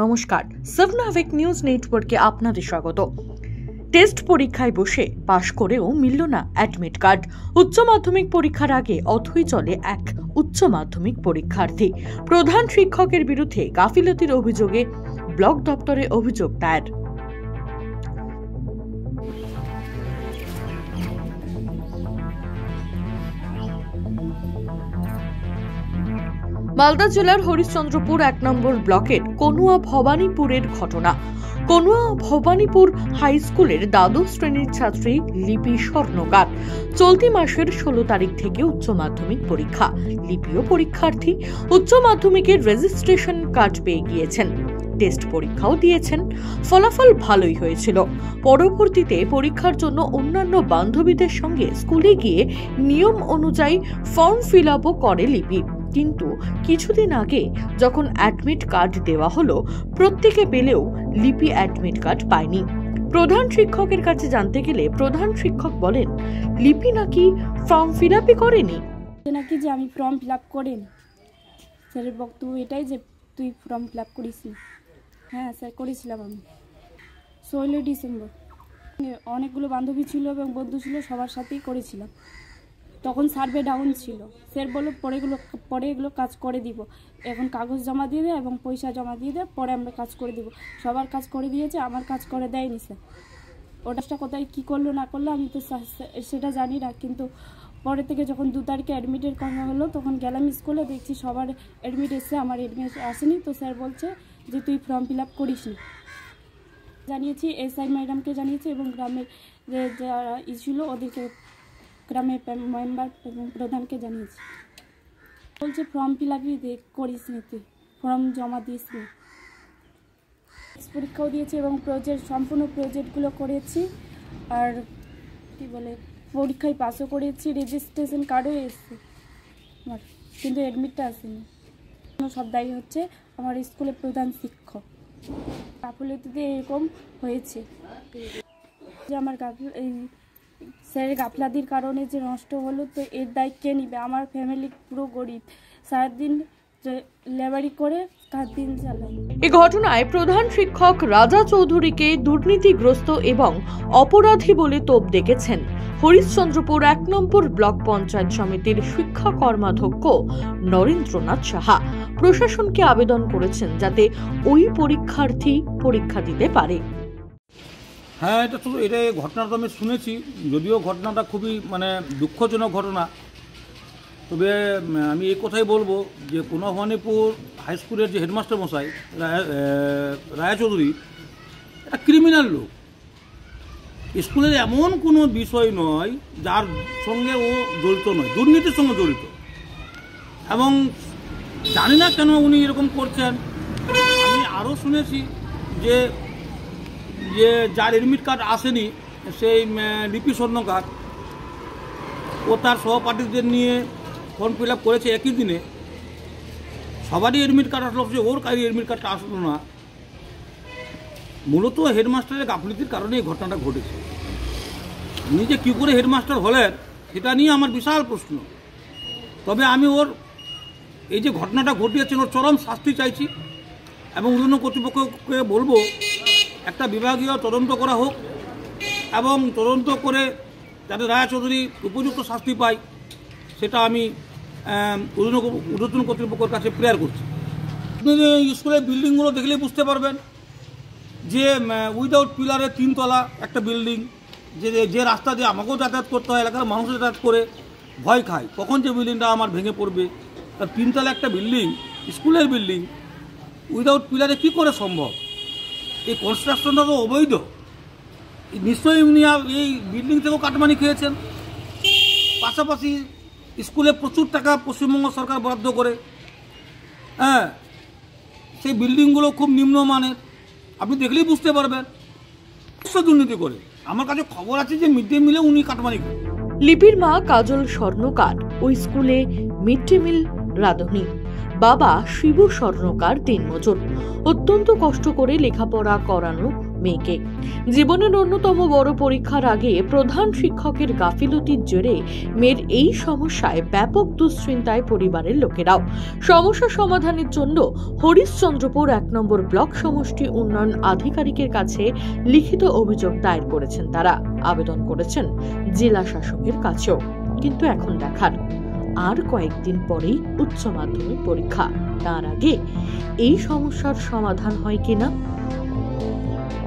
নমস্কার, সাবনাভিক নিউজ নেটওয়ার্কে আপনাদের স্বাগত। টেস্ট পরীক্ষায় বসে পাশ করেও মিলল না অ্যাডমিট কার্ড। উচ্চ মাধ্যমিক পরীক্ষার আগে অথই চলে এক উচ্চ মাধ্যমিক পরীক্ষার্থী। প্রধান শিক্ষকের বিরুদ্ধে গাফিলতির অভিযোগে ব্লক দপ্তরে অভিযোগ দায়ের। মালদা জেলার হরিশ্চন্দ্রপুর 1 নম্বর ব্লকের কনুয়া ভবানীপুরের ঘটনা। কনুয়া ভবানীপুর হাই স্কুলের দ্বাদশ শ্রেণীর ছাত্রী লিপি স্বর্ণকার। চলতি মাসের 16 তারিখ থেকে উচ্চ মাধ্যমিক পরীক্ষা। লিপিও পরীক্ষার্থী। উচ্চ মাধ্যমিকের রেজিস্ট্রেশন কার্ড পেয়ে গিয়েছেন, টেস্ট পরীক্ষাও দিয়েছেন। ফলাফল ভালোই হয়েছিল। পরবর্তীতে পরীক্ষার জন্য অন্যান্য বান্ধবীদের সঙ্গে স্কুলে গিয়ে নিয়ম অনুযায়ী ফর্ম ফিল আপও করে লিপি। কিন্তু কিছুদিন আগে যখন অ্যাডমিট কার্ড দেওয়া হলো, প্রত্যেকে পেলেও লিপি অ্যাডমিট কার্ড পায়নি। প্রধান শিক্ষকের কাছে জানতে গেলে প্রধান শিক্ষক বলেন, লিপি নাকি ফর্ম ফিল আপই করেনি। নাকি যে আমি ফর্ম ফিল আপ করিনি। স্যারের বক্তব্য এটাই যে তুই ফর্ম ফিল আপ করিস। হ্যাঁ স্যার, করেছিলাম আমি 16 ডিসেম্বর। অনেকগুলো বান্ধবী ছিল এবং বন্ধু ছিল, সবার সাথেই করেছিলাম। তখন সার্ভে ডাউন ছিল। স্যার বলল পরে এগুলো কাজ করে দিব, এখন কাগজ জমা দিয়ে দে এবং পয়সা জমা দিয়ে দে, পরে আমরা কাজ করে দিব। সবার কাজ করে দিয়েছে, আমার কাজ করে দেয়নি স্যার। ওটা কোথায় কী করলো না করলো আমি তো সেটা জানি না। কিন্তু পরে থেকে যখন 2 তারিখে অ্যাডমিটের কথা হলো, তখন গেলাম স্কুলে, দেখছি সবার অ্যাডমিট এসে, আমার অ্যাডমিট আসেনি। তো স্যার বলছে যে তুই ফর্ম ফিল আপ করিস নি। জানিয়েছি এসআই ম্যাডামকে জানিয়েছি এবং গ্রামের যে যারা ছিল ওদেরকে, গ্রামের মেম্বার এবং প্রধানকে জানিয়েছি। বলছে ফর্ম ফিল আপই করিস নি, তুই ফর্ম জমা দিস নি। পরীক্ষাও দিয়েছি এবং সম্পূর্ণ প্রজেক্টগুলো করেছি। আর কি বলে, পরীক্ষায় পাসও করেছি, রেজিস্ট্রেশন কার্ডও এসেছে আমার, কিন্তু অ্যাডমিটটা আসেনি। সব দায়ী হচ্ছে আমার স্কুলের প্রধান শিক্ষক। গাফিলতিতে এরকম হয়েছে যে আমার এই স্যারের গাফিলতির কারণে যে নষ্ট হলো, তো এর দায় কে নিবে? আমার ফ্যামিলি পুরো গরিব, সারাদিন লেবারি করে দিন চালায়। এই ঘটনায় প্রধান শিক্ষক রাজা চৌধুরীকে দুর্নীতিগ্রস্ত এবং অপরাধী বলে তোপ দেখেছেন হরিশ্চন্দ্রপুর 1 নম্বর ব্লক পঞ্চায়েত সমিতির শিক্ষা কর্মাধ্যক্ষ নরেন্দ্রনাথ সাহা। প্রশাসনকে আবেদন করেছেন যাতে ওই পরীক্ষার্থী পরীক্ষা দিতে পারে। হ্যাঁ, এটা ঘটনাটা আমি শুনেছি, যদিও ঘটনাটা খুবই দুঃখজনক ঘটনা। তবে আমি এই কথাই বলবো যে কনুয়া ভবানীপুর হাই স্কুলের যে হেডমাস্টার মশাই রাজা চৌধুরী একটা ক্রিমিনাল লোক। স্কুলের এমন কোনো বিষয় নয় যার সঙ্গে ও জড়িত নয়, দুর্নীতির সঙ্গে জড়িত। এবং জানি না কেন উনি এরকম করছেন। আমি আরও শুনেছি যে যার অ্যাডমিট কার্ড আসেনি, সেই লিপি স্বর্ণকার, ও তার সহপাঠীদের নিয়ে ফর্ম ফিল আপ করেছে একই দিনে। সবারই অ্যাডমিট কার্ড আসলো, ওর কারই অ্যাডমিট কার্ডটা আসলো না। মূলত হেডমাস্টারের গাফিলতির কারণে এই ঘটনাটা ঘটেছে। উনি যে কী করে হেডমাস্টার হলেন সেটা নিয়ে আমার বিশাল প্রশ্ন। তবে আমি ওর এই যে ঘটনাটা ঘটিয়েছেন, ওর চরম শাস্তি চাইছি এবং ঊর্ধ্বতন কর্তৃপক্ষকে বলবো একটা বিভাগীয় তদন্ত করা হোক এবং তদন্ত করে যাতে রাজা চৌধুরী উপযুক্ত শাস্তি পায়, সেটা আমি ঊর্ধ্বতন কর্তৃপক্ষের কাছে প্রেয়ার করছি। আপনি স্কুলের বিল্ডিংগুলো দেখলেই বুঝতে পারবেন যে উইদাউট পিলারের 3 তলা একটা বিল্ডিং। যে রাস্তা দিয়ে আমাকেও যাতায়াত করতে হয়, এলাকার মানুষ যাতায়াত করে ভয় খায় কখন যে বিল্ডিংটা আমার ভেঙে পড়বে। তার 3 তলা একটা বিল্ডিং, স্কুলের বিল্ডিং, উইদাউট পিলারে কী করে সম্ভব? এই কনস্ট্রাকশনটা তো অবৈধ। নিশ্চয়ই উনি এই বিল্ডিং থেকেও কাটমানি খেয়েছেন। পাশাপাশি স্কুলে প্রচুর টাকা পশ্চিমবঙ্গ সরকার বরাদ্দ করে, হ্যাঁ, সেই বিল্ডিংগুলো খুব নিম্নমানের। আপনি দেখলেই বুঝতে পারবেন দুর্নীতি করে। আমার কাছে খবর আছে যে মিড ডে মিলে উনি কাটমানি করেন। লিপির মা কাজল স্বর্ণকার ওই স্কুলে মিড ডে মিল রাঁধুনি। বাবা শিবু স্বর্ণকার দিনমজুর। অত্যন্ত কষ্ট করে লেখাপড়া করানো মেয়েকে। জীবনের অন্যতম বড় পরীক্ষার আগে প্রধান শিক্ষকের গাফিলতির জেরে মেয়ের এই সমস্যায় ব্যাপক দুশ্চিন্তায় পরিবারের লোকেরাও। সমস্যা সমাধানের জন্য হরিশ্চন্দ্রপুর 1 নম্বর ব্লক সমষ্টি উন্নয়ন আধিকারিকের কাছে লিখিত অভিযোগ দায়ের করেছেন তারা। আবেদন করেছেন জেলা শাসকের কাছেও। কিন্তু এখন দেখার, আর কয়েকদিন পরেই উচ্চ মাধ্যমিক পরীক্ষা, তার আগে এই সমস্যার সমাধান হয় কিনা।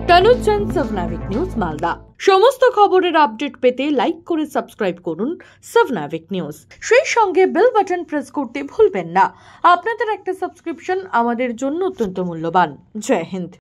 তানুজ জান, সাবনাভিক নিউজ, মালদা। সমস্ত খবরের আপডেট পেতে লাইক করে সাবস্ক্রাইব করুন সাবনাভিক নিউজ। সেই সঙ্গে বেল বাটন প্রেস করতে ভুলবেন না। আপনাদের একটা সাবস্ক্রিপশন আমাদের জন্য অত্যন্ত মূল্যবান। জয় হিন্দ।